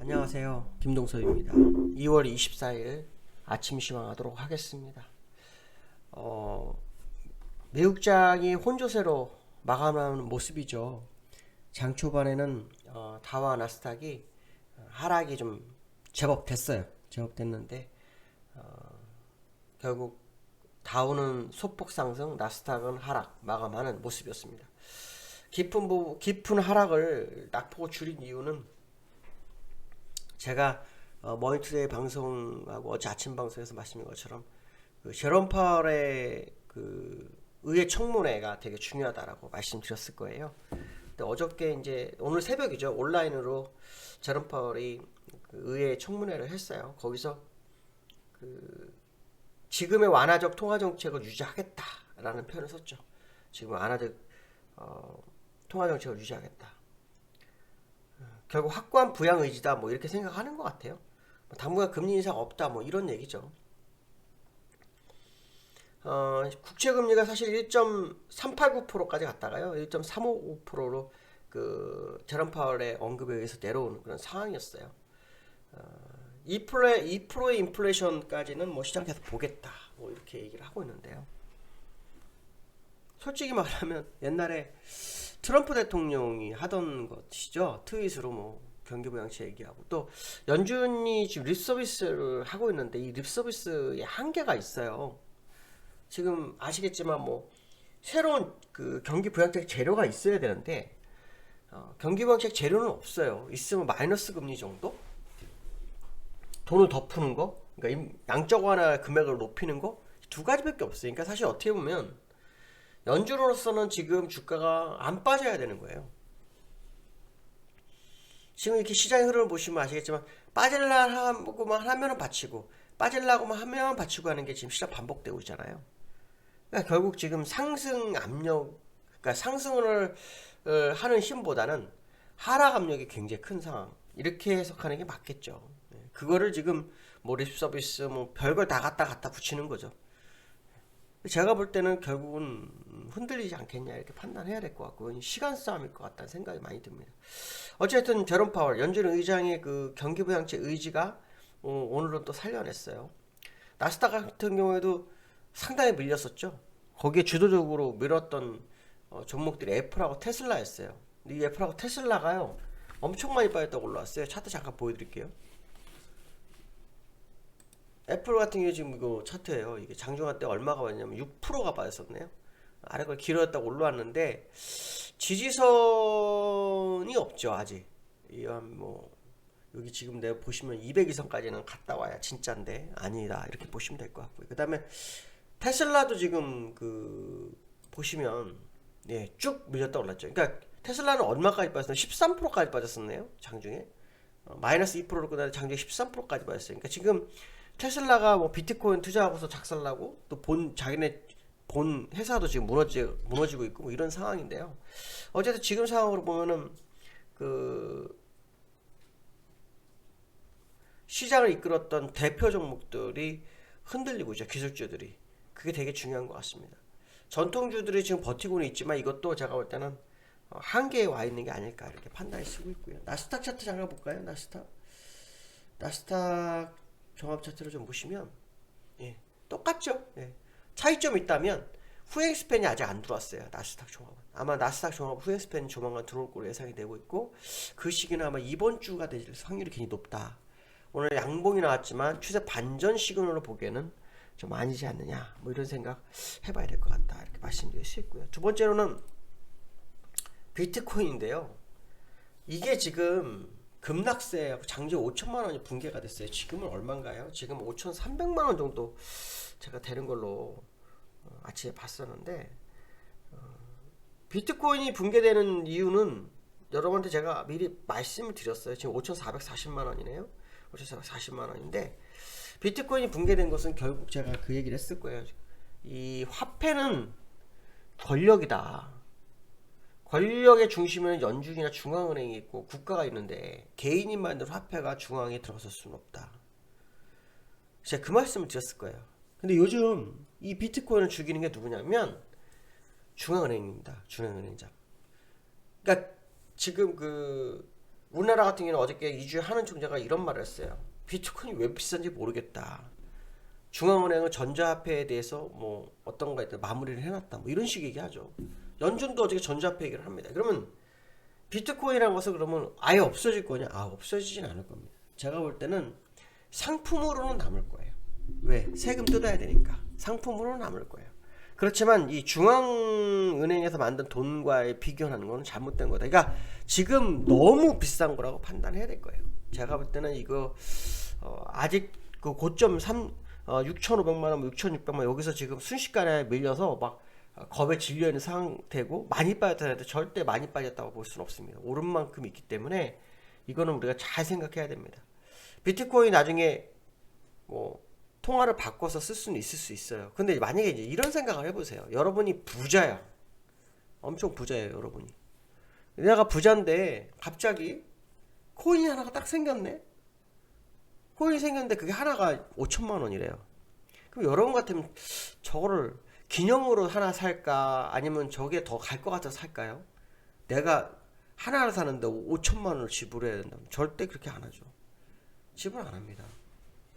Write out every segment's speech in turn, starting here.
안녕하세요. 김동섭입니다. 2월 24일 아침 시황하도록 하겠습니다. 미국장이 혼조세로 마감하는 모습이죠. 장 초반에는 다우와 나스닥이 하락이 좀 제법 됐어요. 제법 됐는데 결국 다우는 소폭 상승, 나스닥은 하락 마감하는 모습이었습니다. 깊은 하락을 낙폭을 줄인 이유는 제가 머니투데이 방송하고 어제 아침 방송에서 말씀드린 것처럼 그 제롬 파월의 그 의회 청문회가 되게 중요하다라고 말씀드렸을 거예요. 근데 어저께 이제 오늘 새벽이죠. 온라인으로 제롬 파월이 그 의회 청문회를 했어요. 거기서 그 지금의 완화적 통화 정책을 유지하겠다라는 표현을 썼죠. 지금 완화적 통화 정책을 유지하겠다. 결국 확고한 부양 의지다 뭐 이렇게 생각하는 것 같아요. 당분간 금리 인상 없다 뭐 이런 얘기죠. 국채 금리가 사실 1.389%까지 갔다가요 1.355%로 그 제롬 파월의 언급에 의해서 내려오는 그런 상황이었어요. 2%의 인플레이션까지는 뭐 시장에서 보겠다 뭐 이렇게 얘기를 하고 있는데요. 솔직히 말하면 옛날에 트럼프 대통령이 하던 것이죠. 트윗으로 뭐 경기부양책 얘기하고 또 연준이 지금 립서비스를 하고 있는데 이 립서비스에 한계가 있어요. 지금 아시겠지만 뭐 새로운 그 경기부양책 재료가 있어야 되는데 경기부양책 재료는 없어요. 있으면 마이너스 금리 정도? 돈을 더 푸는 거? 그러니까 양적 완화 금액을 높이는 거? 두 가지밖에 없어요. 그러니까 사실 어떻게 보면 연준으로서는 지금 주가가 안 빠져야 되는 거예요. 지금 이렇게 시장의 흐름을 보시면 아시겠지만 빠질라고만 하면은 받치고 빠질라고만 하면 받치고 하는 게 지금 시장 반복되고 있잖아요. 그러니까 결국 지금 상승 압력, 그러니까 상승을 하는 힘보다는 하락 압력이 굉장히 큰 상황. 이렇게 해석하는 게 맞겠죠. 그거를 지금 뭐 립서비스 뭐 별걸 다 갖다 붙이는 거죠. 제가 볼 때는 결국은 흔들리지 않겠냐 이렇게 판단해야 될 것 같고 시간 싸움일 것 같다는 생각이 많이 듭니다. 어쨌든 제롬 파월 연준 의장의 그 경기부양책 의지가 오늘은 또 살려냈어요. 나스닥 같은 경우에도 상당히 밀렸었죠. 거기에 주도적으로 밀었던 종목들이 애플하고 테슬라였어요. 이 애플하고 테슬라가요 엄청 많이 빠졌다고 올라왔어요. 차트 잠깐 보여드릴게요. 애플 같은 경우 지금 이거 차트예요. 이게 장중한 때 얼마가 왔냐면 6%가 빠졌었네요. 아래 걸 길어졌다고 올라왔는데 지지선이 없죠 아직. 뭐 여기 지금 내가 보시면 200 이선까지는 갔다 와야 진짜인데 아니다 이렇게 보시면 될 것 같고요. 그 다음에 테슬라도 지금 그 보시면 쭉 밀렸다 올랐죠. 그러니까 테슬라는 얼마까지 빠졌나요? 13%까지 빠졌었네요 장중에. 마이너스 2%로 끝나는데 장중에 13%까지 빠졌어요. 그러니까 지금 테슬라가 뭐 비트코인 투자하고서 작살나고 또 자기네 본 회사도 지금 무너지고 있고 뭐 이런 상황인데요. 어쨌든 지금 상황으로 보면은 그 시장을 이끌었던 대표 종목들이 흔들리고 있죠. 기술주들이. 그게 되게 중요한 것 같습니다. 전통주들이 지금 버티고는 있지만 이것도 제가 볼 때는 한계에 와 있는 게 아닐까 이렇게 판단이 쓰고 있고요. 나스닥 차트 잠깐 볼까요? 나스닥 종합 차트를 좀 보시면 똑같죠. 차이점이 있다면 후행 스팬이 아직 안 들어왔어요. 나스닥 종합은 아마 나스닥 종합 후행 스팬이 조만간 들어올 걸로 예상이 되고 있고 그 시기는 아마 이번 주가 될 확률이 굉장히 높다. 오늘 양봉이 나왔지만 추세 반전 시그널로 보기에는 좀 아니지 않느냐 뭐 이런 생각 해봐야 될 것 같다 이렇게 말씀드릴 수 있고요. 두 번째로는 비트코인인데요. 이게 지금 급락세 장중 5천만 원이 붕괴가 됐어요. 지금은 얼마인가요? 지금 5,300만 원 정도 제가 되는 걸로 아침에 봤었는데 비트코인이 붕괴되는 이유는 여러분한테 제가 미리 말씀을 드렸어요. 지금 5,440만 원이네요. 5,440만 원인데 비트코인이 붕괴된 것은 결국 제가 그 얘기를 했을 거예요. 이 화폐는 권력이다. 권력의 중심에는 연준이나 중앙은행이 있고 국가가 있는데 개인이 만든 화폐가 중앙에 들어설 수는 없다. 제가 그 말씀을 드렸을 거예요. 근데 요즘 이 비트코인을 죽이는 게 누구냐면 중앙은행입니다. 중앙은행장. 그러니까 지금 그 우리나라 같은 경우는 어저께 이주희 하는 총재가 이런 말을 했어요. 비트코인이 왜 비싼지 모르겠다. 중앙은행은 전자화폐에 대해서 뭐 어떤 거에 대해 마무리를 해놨다. 뭐 이런 식 얘기하죠. 연준도 어저께 전자화폐 얘기를 합니다. 그러면 비트코인이라는 것은 그러면 아예 없어질 거냐? 없어지진 않을 겁니다. 제가 볼 때는 상품으로는 남을 거예요. 왜? 세금 뜯어야 되니까. 상품으로는 남을 거예요. 그렇지만 이 중앙은행에서 만든 돈과의 비교하는 건 잘못된 거다. 그러니까 지금 너무 비싼 거라고 판단해야 될 거예요. 제가 볼 때는 이거 아직 그 고점 6,500만 원, 6,600만 원 여기서 지금 순식간에 밀려서 막 겁에 질려 있는 상태고 많이 빠졌다는데 절대 많이 빠졌다고 볼 수는 없습니다. 오른 만큼 있기 때문에 이거는 우리가 잘 생각해야 됩니다. 비트코인 나중에 뭐 통화를 바꿔서 쓸 수는 있을 수 있어요. 근데 만약에 이제 이런 생각을 해보세요. 여러분이 부자야. 엄청 부자예요, 여러분이. 내가 부자인데 갑자기 코인이 하나가 딱 생겼네. 코인이 생겼는데 그게 하나가 5천만 원이래요. 그럼 여러분 같으면 저거를 기념으로 하나 살까? 아니면 저게 더 갈 것 같아서 살까요? 내가 하나를 사는데 5천만 원을 지불해야 된다면 절대 그렇게 안 하죠. 지불 안 합니다.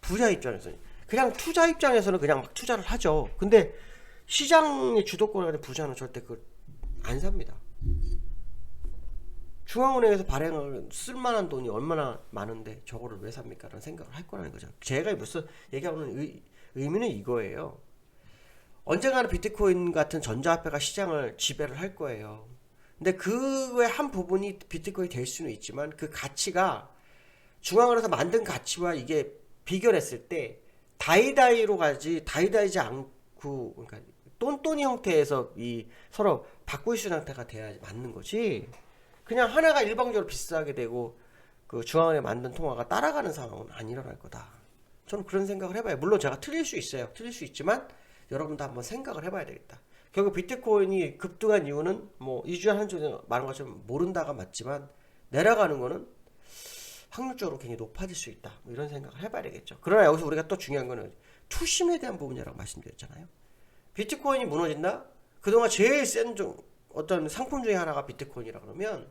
부자 입장에서는. 그냥 투자 입장에서는 그냥 막 투자를 하죠. 근데 시장의 주도권을 가진 부자는 절대 그걸 안 삽니다. 중앙은행에서 발행을 쓸만한 돈이 얼마나 많은데 저거를 왜 삽니까? 라는 생각을 할 거라는 거죠. 제가 무슨 얘기하는 의미는 이거예요. 언젠가는 비트코인 같은 전자화폐가 시장을 지배를 할 거예요. 근데 그의 한 부분이 비트코인이 될 수는 있지만 그 가치가 중앙은행에서 만든 가치와 이게 비교했을 때 다이다이로 가지 다이다이지 않고 그러니까 똔똔이 형태에서 이 서로 바꿀 수 있는 상태가 돼야 맞는 거지. 그냥 하나가 일방적으로 비싸게 되고 그 중앙은행 만든 통화가 따라가는 상황은 안 일어날 거다. 저는 그런 생각을 해봐요. 물론 제가 틀릴 수 있어요. 틀릴 수 있지만 여러분도 한번 생각을 해봐야 되겠다. 결국 비트코인이 급등한 이유는 뭐 이주에 하는 쪽에 말한 것처럼 모른다가 맞지만 내려가는 거는 확률적으로 굉장히 높아질 수 있다. 뭐 이런 생각을 해봐야 되겠죠. 그러나 여기서 우리가 또 중요한 거는 투심에 대한 부분이라고 말씀드렸잖아요. 비트코인이 무너진다? 그동안 제일 센 어떤 상품 중에 하나가 비트코인이라 그러면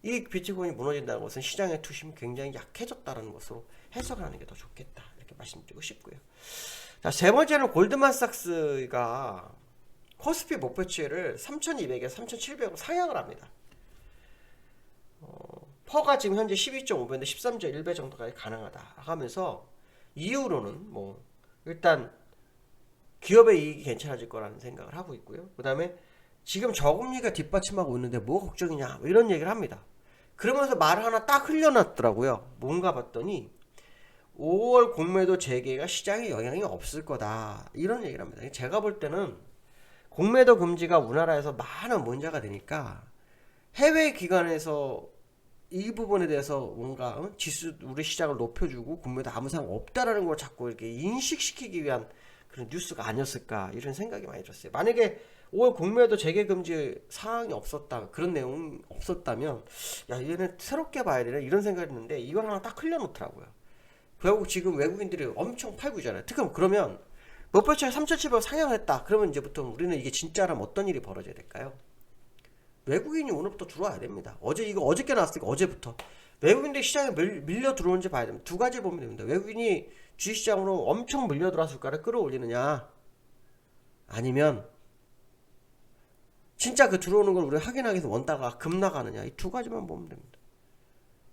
이 비트코인이 무너진다는 것은 시장의 투심이 굉장히 약해졌다는 것으로 해석하는 게 더 좋겠다. 이렇게 말씀드리고 싶고요. 자, 세 번째는 골드만삭스가 코스피 목표치를 3,200에서 3,700으로 상향을 합니다. 퍼가 지금 현재 12.5배인데 13.1배 정도까지 가능하다 하면서 이유로는 뭐 일단 기업의 이익이 괜찮아질 거라는 생각을 하고 있고요. 그 다음에 지금 저금리가 뒷받침하고 있는데 뭐 걱정이냐 뭐 이런 얘기를 합니다. 그러면서 말 하나 딱 흘려놨더라고요. 뭔가 봤더니 5월 공매도 재개가 시장에 영향이 없을 거다 이런 얘기를 합니다. 제가 볼 때는 공매도 금지가 우리나라에서 많은 문제가 되니까 해외 기관에서 이 부분에 대해서 뭔가 지수 우리 시장을 높여주고 공매도 아무 상관 없다라는 걸 자꾸 이렇게 인식시키기 위한 그런 뉴스가 아니었을까 이런 생각이 많이 들었어요. 만약에 5월 공매도 재개 금지 사항이 없었다 그런 내용이 없었다면 야 얘는 새롭게 봐야 되나 이런 생각이 했는데 이걸 하나 딱 흘려놓더라고요. 결국 지금 외국인들이 엄청 팔고 있잖아요. 특히 그러면 목표치가 3,700 상향했다. 그러면 이제부터 우리는 이게 진짜라면 어떤 일이 벌어져야 될까요? 외국인이 오늘부터 들어와야 됩니다. 어저께 나왔으니까 어제부터 외국인들이 시장에 밀려 들어오는지 봐야 됩니다. 두 가지 보면 됩니다. 외국인이 주식시장으로 엄청 밀려 들어와서 주가를 끌어올리느냐 아니면 진짜 그 들어오는 걸 우리가 확인하기 위해서 원가가 급나가느냐 이 두 가지만 보면 됩니다.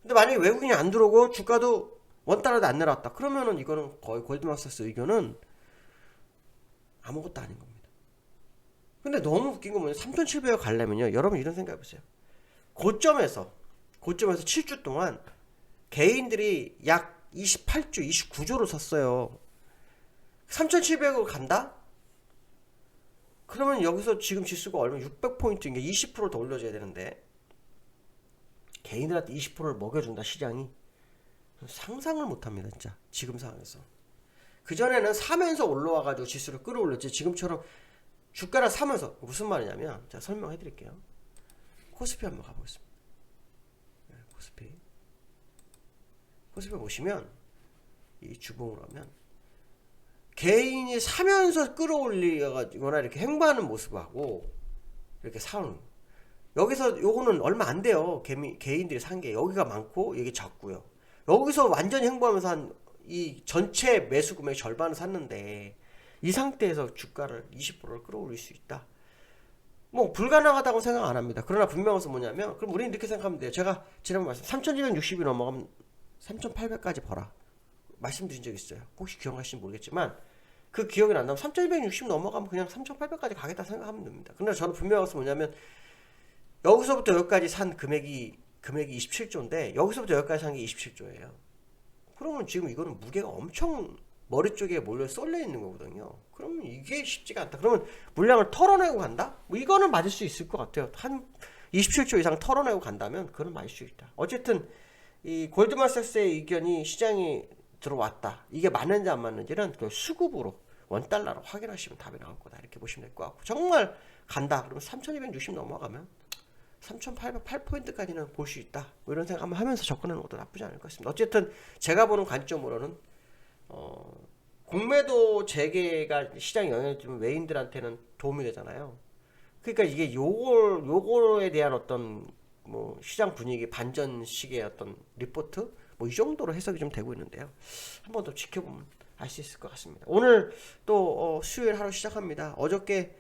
근데 만약에 외국인이 안 들어오고 주가도 원달러도 안 내려왔다 그러면은 이거는 거의 골드만삭스 의견은 아무것도 아닌 겁니다. 근데 너무 웃긴 건 뭐냐면 3,700억 가려면요 여러분 이런 생각 해보세요. 고점에서 7주 동안 개인들이 약 28조 29조를 샀어요. 3,700억 간다? 그러면 여기서 지금 지수가 얼마 600포인트인 게 20%를 더 올려줘야 되는데 개인들한테 20%를 먹여준다 시장이. 상상을 못합니다 진짜 지금 상황에서. 그전에는 사면서 올라와가지고 지수를 끌어올렸지 지금처럼 주가를 사면서 무슨 말이냐면 제가 설명해 드릴게요. 코스피 한번 가보겠습니다. 코스피 보시면 이 주봉으로 하면 개인이 사면서 끌어올리거나 이렇게 행보하는 모습하고 이렇게 사오는 여기서 요거는 얼마 안 돼요. 개인들이 산 게 여기가 많고 여기 적고요. 여기서 완전히 횡보하면서 한 이 전체 매수 금액의 절반을 샀는데 이 상태에서 주가를 20%를 끌어올릴 수 있다. 뭐 불가능하다고 생각 안 합니다. 그러나 분명한 것은 뭐냐면 그럼 우리는 이렇게 생각하면 돼요. 제가 지난번 말씀 3,260이 넘어가면 3,800까지 벌어 말씀드린 적 있어요. 혹시 기억하실지 모르겠지만 그 기억이 안 나면 3,260 넘어가면 그냥 3,800까지 가겠다 생각하면 됩니다. 그러나 저는 분명한 것은 뭐냐면 여기서부터 여기까지 산 금액이 27조인데 여기서부터 여기까지 산 게 27조예요. 그러면 지금 이거는 무게가 엄청 머리 쪽에 몰려 쏠려 있는 거거든요. 그러면 이게 쉽지가 않다. 그러면 물량을 털어내고 간다? 뭐 이거는 맞을 수 있을 것 같아요. 한 27조 이상 털어내고 간다면 그건 맞을 수 있다. 어쨌든 이 골드만삭스의 의견이 시장이 들어왔다. 이게 맞는지 안 맞는지는 그 수급으로 원달러로 확인하시면 답이 나올 거다. 이렇게 보시면 될 것 같고 정말 간다. 그러면 3,260 넘어가면 3,808포인트까지는 볼 수 있다. 뭐 이런 생각 한번 하면서 접근하는 것도 나쁘지 않을 것 같습니다. 어쨌든 제가 보는 관점으로는 공매도 재개가 시장에 영향을 주면 외인들한테는 도움이 되잖아요. 그러니까 이게 요거에 대한 어떤 뭐 시장 분위기 반전식의 어떤 리포트 뭐 이 정도로 해석이 좀 되고 있는데요. 한번 더 지켜보면 알 수 있을 것 같습니다. 오늘 또 수요일 하루 시작합니다. 어저께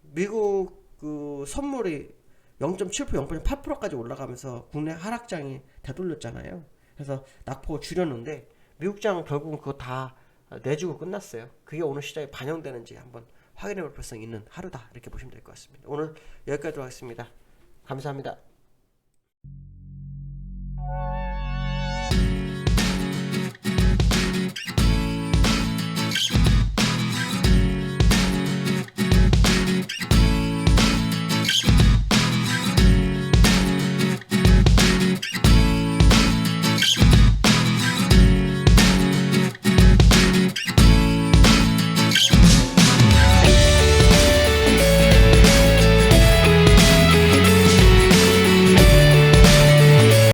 미국 그 선물이 0.7% 0.8%까지 올라가면서 국내 하락장이 되돌렸잖아요. 그래서 낙폭을 줄였는데 미국장은 결국은 그거 다 내주고 끝났어요. 그게 오늘 시장에 반영되는지 한번 확인해 볼 필요성이 있는 하루다. 이렇게 보시면 될 것 같습니다. 오늘 여기까지 하겠습니다. 감사합니다.